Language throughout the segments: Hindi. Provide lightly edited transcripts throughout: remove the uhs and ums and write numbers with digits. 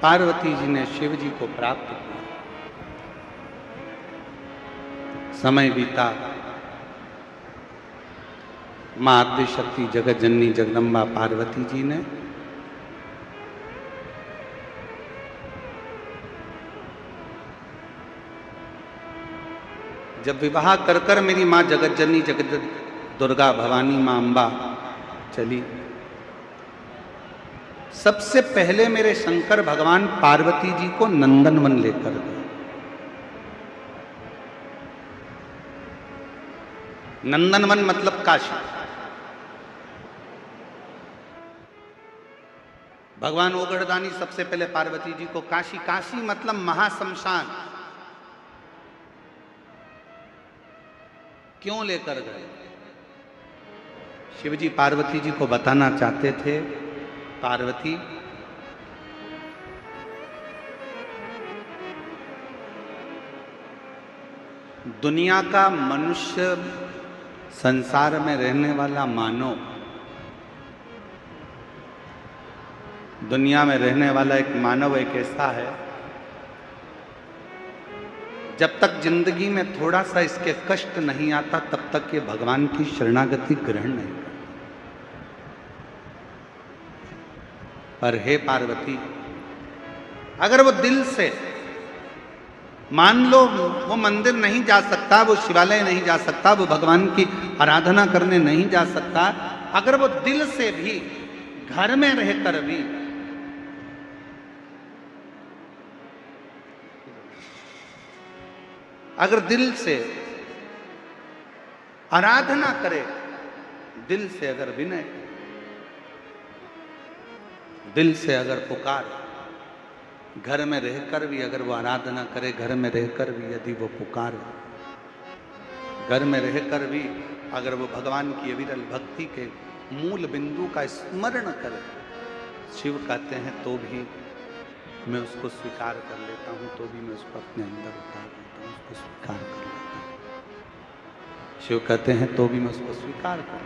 पार्वती जी ने शिव जी को प्राप्त किया। समय बीता, मां आद्य शक्ति जगत जननी जगदम्बा पार्वती जी ने जब विवाह कर कर मेरी मां जगत जननी जगत दुर्गा भवानी मां अंबा चली, सबसे पहले मेरे शंकर भगवान पार्वती जी को नंदनवन लेकर गए। नंदनवन मतलब काशी। भगवान ओगड़दानी सबसे पहले पार्वती जी को काशी, काशी मतलब महाशमशान, क्यों लेकर गए? शिवजी पार्वती जी को बताना चाहते थे, पार्वती दुनिया का मनुष्य, संसार में रहने वाला मानव, दुनिया में रहने वाला एक मानव एक ऐसा है, जब तक जिंदगी में थोड़ा सा इसके कष्ट नहीं आता तब तक ये भगवान की शरणागति ग्रहण नहीं करता। पर हे पार्वती, अगर वो दिल से, मान लो वो मंदिर नहीं जा सकता, वो शिवालय नहीं जा सकता, वो भगवान की आराधना करने नहीं जा सकता, अगर वो दिल से भी घर में रहकर भी अगर दिल से आराधना करे, दिल से अगर विनय करे, दिल से अगर पुकारे, घर में रहकर भी अगर वो आराधना करे, घर में रहकर भी यदि वो पुकारे, घर में रहकर भी अगर वो भगवान की अविरल भक्ति के मूल बिंदु का स्मरण करे, शिव कहते हैं तो भी मैं उसको स्वीकार कर लेता हूं, तो भी मैं उसको अपने अंदर उतार लेता हूं, उसको स्वीकार कर लेता हूं। शिव कहते हैं तो भी मैं उसको स्वीकार कर,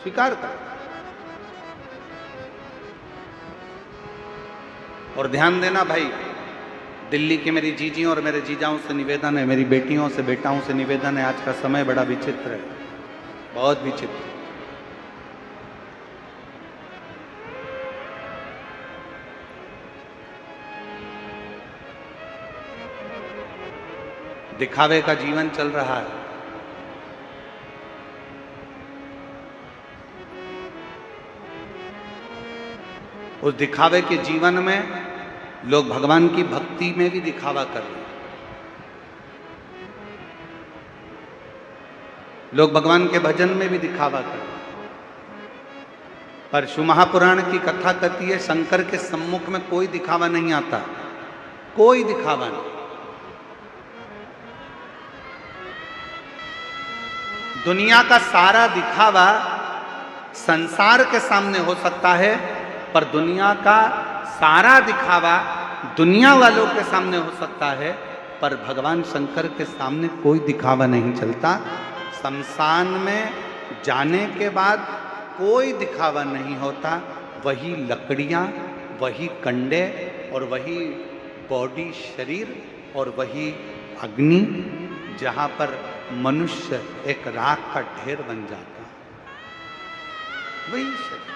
स्वीकार कर। और ध्यान देना भाई, दिल्ली की मेरी जीजी और मेरे जीजाओं से निवेदन है, मेरी बेटियों से बेटाओं से निवेदन है, आज का समय बड़ा विचित्र है, बहुत विचित्र। दिखावे का जीवन चल रहा है। उस दिखावे के जीवन में लोग भगवान की भक्ति में भी दिखावा कर रहे हैं, लोग भगवान के भजन में भी दिखावा कर रहे हैं। पर शिव महापुराण की कथा कहती है, शंकर के सम्मुख में कोई दिखावा नहीं आता, कोई दिखावा नहीं। दुनिया का सारा दिखावा संसार के सामने हो सकता है, पर दुनिया का सारा दिखावा दुनिया वालों के सामने हो सकता है, पर भगवान शंकर के सामने कोई दिखावा नहीं चलता। शमशान में जाने के बाद कोई दिखावा नहीं होता, वही लकड़ियाँ, वही कंडे और वही बॉडी शरीर और वही अग्नि, जहाँ पर मनुष्य एक राख का ढेर बन जाता, वही शरीर।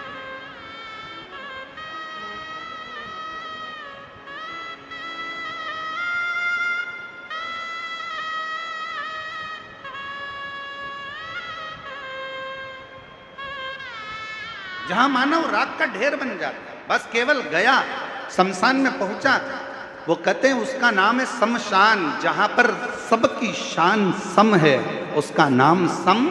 जहां मानव राख का ढेर बन जाता है, बस केवल गया, शमशान में पहुंचा, वो कहते हैं उसका नाम है शमशान, जहां पर सबकी शान सम है, उसका नाम सम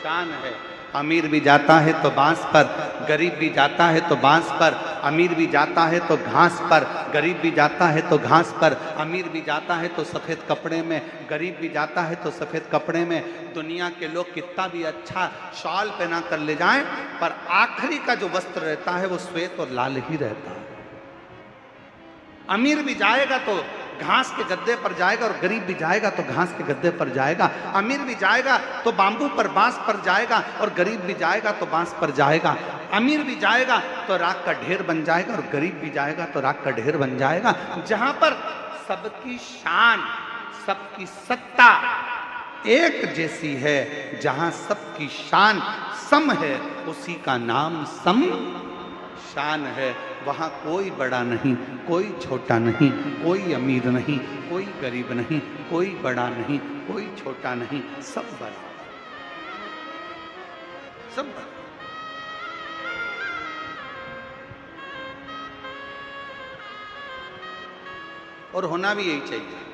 शान है। अमीर भी जाता है तो बांस पर, गरीब भी जाता है तो बांस पर, अमीर भी जाता है तो घास पर, गरीब भी जाता है तो घास पर, अमीर भी जाता है तो सफ़ेद कपड़े में, गरीब भी जाता है तो सफ़ेद कपड़े में। दुनिया के लोग कितना भी अच्छा शॉल पहना कर ले जाएं, पर आखिरी का जो वस्त्र रहता है वो श्वेत और लाल ही रहता है। अमीर भी जाएगा तो घास के गद्दे पर जाएगा, और गरीब भी जाएगा तो घास के गद्दे पर जाएगा। अमीर भी जाएगा तो बांबू पर बांस पर जाएगा, और गरीब भी जाएगा तो बांस पर जाएगा। अमीर भी जाएगा तो राख का ढेर बन जाएगा, और गरीब भी जाएगा तो राख का ढेर बन जाएगा। जहां पर सबकी शान, सबकी सत्ता एक जैसी है, जहां सबकी शान सम है, उसी का नाम सम शान है। वहां कोई बड़ा नहीं, कोई छोटा नहीं, कोई अमीर नहीं, कोई गरीब नहीं, कोई बड़ा नहीं, कोई छोटा नहीं, सब बराबर, सब बराबर। और होना भी यही चाहिए।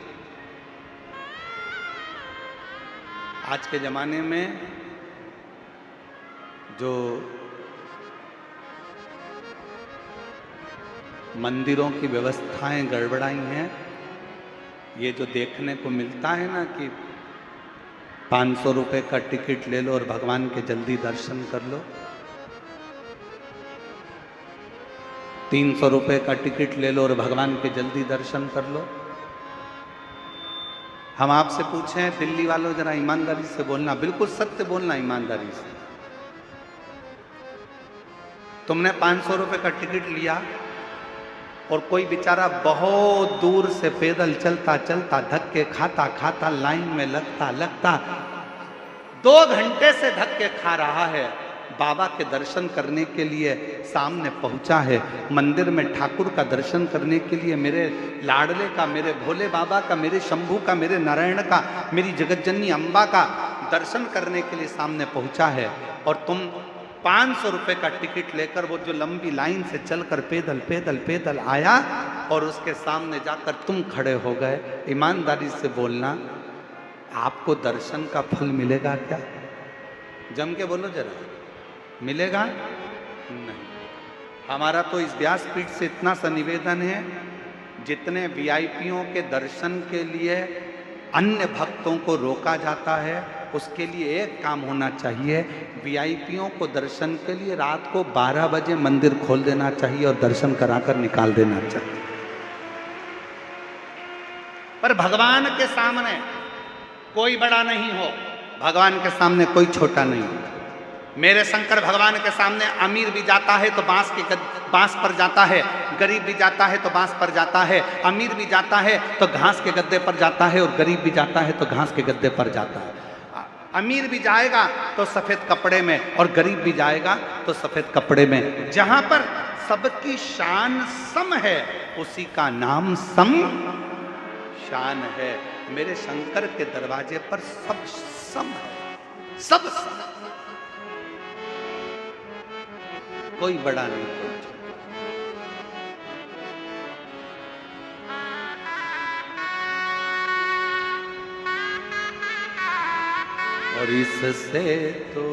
आज के जमाने में जो मंदिरों की व्यवस्थाएं गड़बड़ाई हैं, ये जो देखने को मिलता है ना कि 500 रुपए का टिकट ले लो और भगवान के जल्दी दर्शन कर लो, 300 रुपए का टिकट ले लो और भगवान के जल्दी दर्शन कर लो। हम आपसे पूछें, दिल्ली वालों जरा ईमानदारी से बोलना, बिल्कुल सत्य बोलना ईमानदारी से। तुमने 500 रुपए का टिकट लिया और कोई बेचारा बहुत दूर से पैदल चलता चलता, धक्के खाता खाता, लाइन में लगता लगता 2 घंटे से धक्के खा रहा है, बाबा के दर्शन करने के लिए सामने पहुंचा है। मंदिर में ठाकुर का दर्शन करने के लिए, मेरे लाडले का, मेरे भोले बाबा का, मेरे शंभू का, मेरे नारायण का, मेरी जगतजननी अम्बा का दर्शन करने के लिए सामने पहुंचा है। और तुम 500 रुपए का टिकट लेकर वो जो लंबी लाइन से चलकर पैदल पैदल पैदल आया, और उसके सामने जाकर तुम खड़े हो गए। ईमानदारी से बोलना, आपको दर्शन का फल मिलेगा क्या? जम के बोलो जरा, मिलेगा नहीं। हमारा तो इस व्यासपीठ से इतना सा निवेदन है, जितने वीआईपीओं के दर्शन के लिए अन्य भक्तों को रोका जाता है, उसके लिए एक काम होना चाहिए, वीआईपीओं को दर्शन के लिए रात को 12 बजे मंदिर खोल देना चाहिए और दर्शन कराकर निकाल देना चाहिए। पर भगवान के सामने कोई बड़ा नहीं हो, भगवान के सामने कोई छोटा नहीं हो। मेरे शंकर भगवान के सामने अमीर भी जाता है तो बांस पर जाता है, गरीब भी जाता है तो बांस पर जाता है, अमीर भी जाता है तो घास के गद्दे पर जाता है, और गरीब भी जाता है तो घास के गद्दे पर जाता है। अमीर भी जाएगा तो सफेद कपड़े में, और गरीब भी जाएगा तो सफेद कपड़े में। जहां पर सबकी शान सम है, उसी का नाम सम शान है। मेरे शंकर के दरवाजे पर सब सम है, सब सम। कोई बड़ा नहीं, कोई छोटा। और इससे तो